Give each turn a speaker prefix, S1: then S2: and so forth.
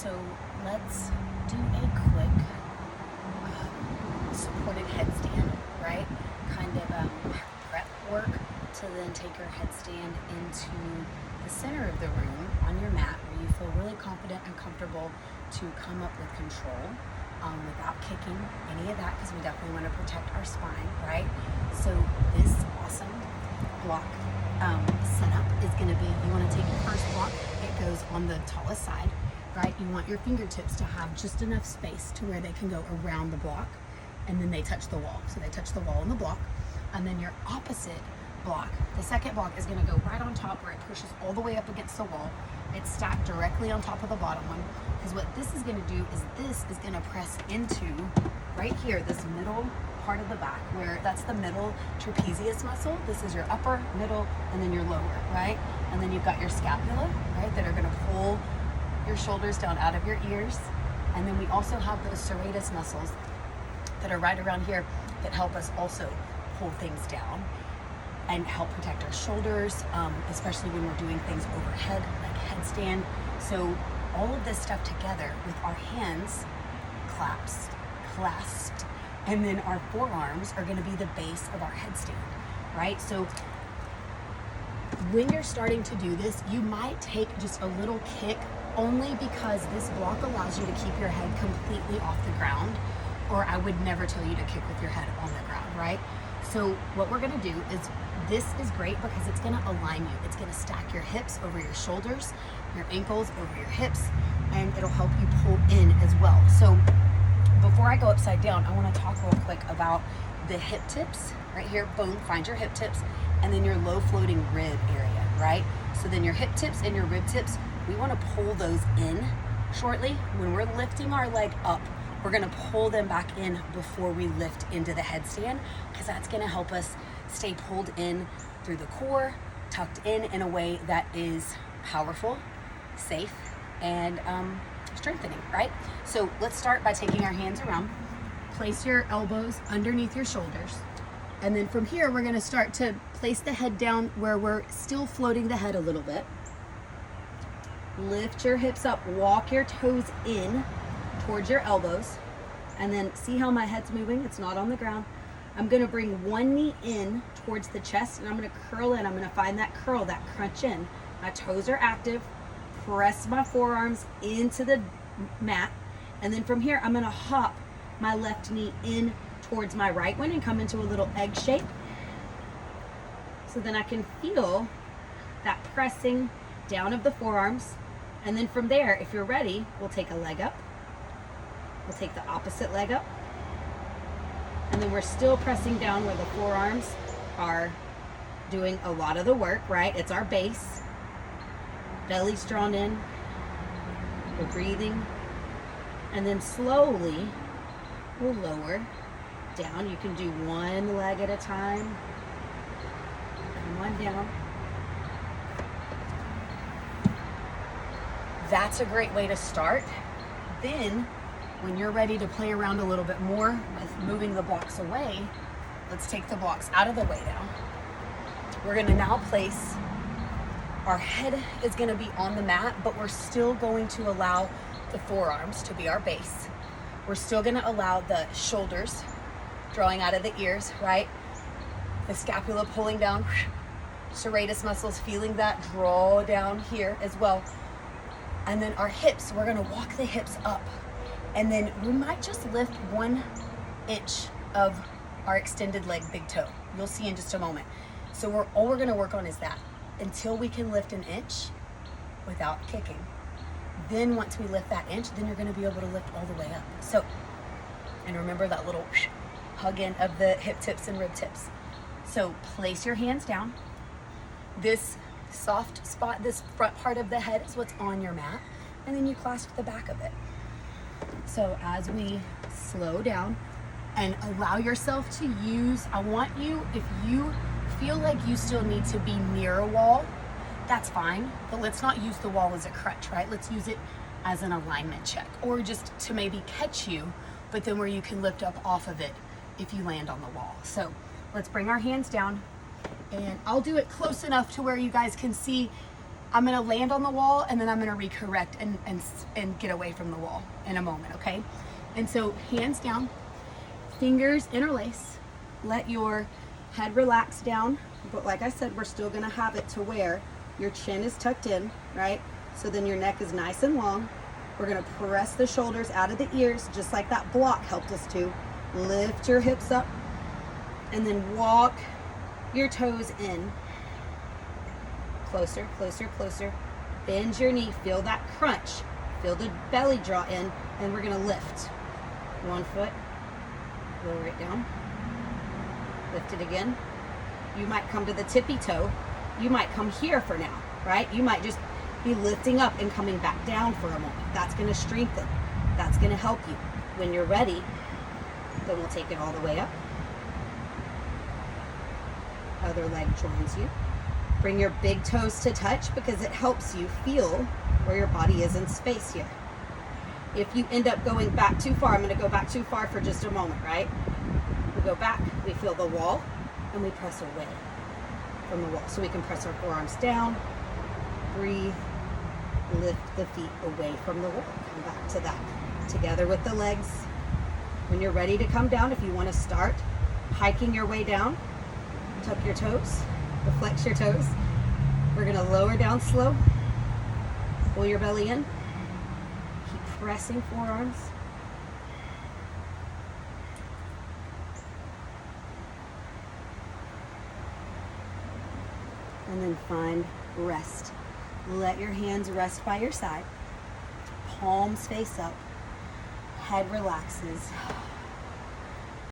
S1: So let's do a quick supported headstand, right? Kind of prep work to then take your headstand into the center of the room on your mat where you feel really confident and comfortable to come up with control without kicking any of that, because we definitely want to protect our spine, right? So this awesome block setup is going to be, you want to take your first block, it goes on the tallest side, right? You want your fingertips to have just enough space to where they can go around the block, and then they touch the wall. So they touch the wall and the block, and then your opposite block, the second block, is going to go right on top where it pushes all the way up against the wall. It's stacked directly on top of the bottom one, because what this is going to do is this is going to press into right here, this middle part of the back, where that's the middle trapezius muscle. This is your upper, middle, and then your lower, right? And then you've got your scapula, right, that are going to pull your shoulders down out of your ears. And then we also have those serratus muscles that are right around here that help us also pull things down and help protect our shoulders, especially when we're doing things overhead, like headstand. So all of this stuff together with our hands clasped, and then our forearms are gonna be the base of our headstand, right? So when you're starting to do this, you might take just a little kick, only because this block allows you to keep your head completely off the ground, or I would never tell you to kick with your head on the ground, right? So what we're gonna do is, this is great because it's gonna align you. It's gonna stack your hips over your shoulders, your ankles over your hips, and it'll help you pull in as well. So before I go upside down, I wanna talk real quick about the hip tips. Right here, boom, find your hip tips, and then your low floating rib area, right? So then your hip tips and your rib tips, we wanna pull those in shortly. When we're lifting our leg up, we're gonna pull them back in before we lift into the headstand, because that's gonna help us stay pulled in through the core, tucked in a way that is powerful, safe, and strengthening, right? So let's start by taking our hands around. Place your elbows underneath your shoulders. And then from here, we're gonna start to place the head down where we're still floating the head a little bit. Lift your hips up, walk your toes in towards your elbows, and then see how my head's moving? It's not on the ground. I'm gonna bring one knee in towards the chest, and I'm gonna curl in. I'm gonna find that curl, that crunch in. My toes are active. Press my forearms into the mat, and then from here, I'm gonna hop my left knee in towards my right one and come into a little egg shape. So then I can feel that pressing down of the forearms. And then from there, if you're ready, we'll take a leg up. We'll take the opposite leg up. And then we're still pressing down where the forearms are doing a lot of the work, right? It's our base. Belly's drawn in. We're breathing. And then slowly, we'll lower down. You can do one leg at a time. And one down. That's a great way to start. Then, when you're ready to play around a little bit more with moving the blocks away, let's take the blocks out of the way now. We're gonna now place, our head is gonna be on the mat, but we're still going to allow the forearms to be our base. We're still gonna allow the shoulders drawing out of the ears, right? The scapula pulling down, serratus muscles, feeling that draw down here as well. And then our hips, we're gonna walk the hips up. And then we might just lift 1 inch of our extended leg, big toe. You'll see in just a moment. So all we're gonna work on is that until we can lift 1 inch without kicking. Then once we lift that inch, then you're gonna be able to lift all the way up. So, and remember that little hug in of the hip tips and rib tips. So place your hands down. This soft spot, this front part of the head is what's on your mat. And then you clasp the back of it. So as we slow down and allow yourself to use, I want you, if you feel like you still need to be near a wall, that's fine, but let's not use the wall as a crutch, right? Let's use it as an alignment check, or just to maybe catch you, but then where you can lift up off of it if you land on the wall. So let's bring our hands down, and I'll do it close enough to where you guys can see I'm gonna land on the wall and then I'm gonna recorrect and get away from the wall in a moment, okay? And so hands down, fingers interlace, let your head relax down, but like I said, we're still gonna have it to where your chin is tucked in, right? So then your neck is nice and long. We're gonna press the shoulders out of the ears, just like that block helped us to. Lift your hips up, and then walk your toes in. Closer, closer, closer. Bend your knee, feel that crunch. Feel the belly draw in, and we're gonna lift. One foot, lower it down. Lift it again. You might come to the tippy toe. You might come here for now, right? You might just be lifting up and coming back down for a moment. That's gonna strengthen. That's gonna help you. When you're ready, then we'll take it all the way up. Other leg joins you. Bring your big toes to touch because it helps you feel where your body is in space here. If you end up going back too far, I'm gonna go back too far for just a moment, right? We go back, we feel the wall, and we press away from the wall. So we can press our forearms down, breathe, lift the feet away from the wall. Come back to that. Together with the legs. When you're ready to come down, if you wanna start hiking your way down, tuck your toes, flex your toes. We're gonna lower down slow. Pull your belly in. Keep pressing forearms. And then find rest. Let your hands rest by your side. Palms face up. Head relaxes.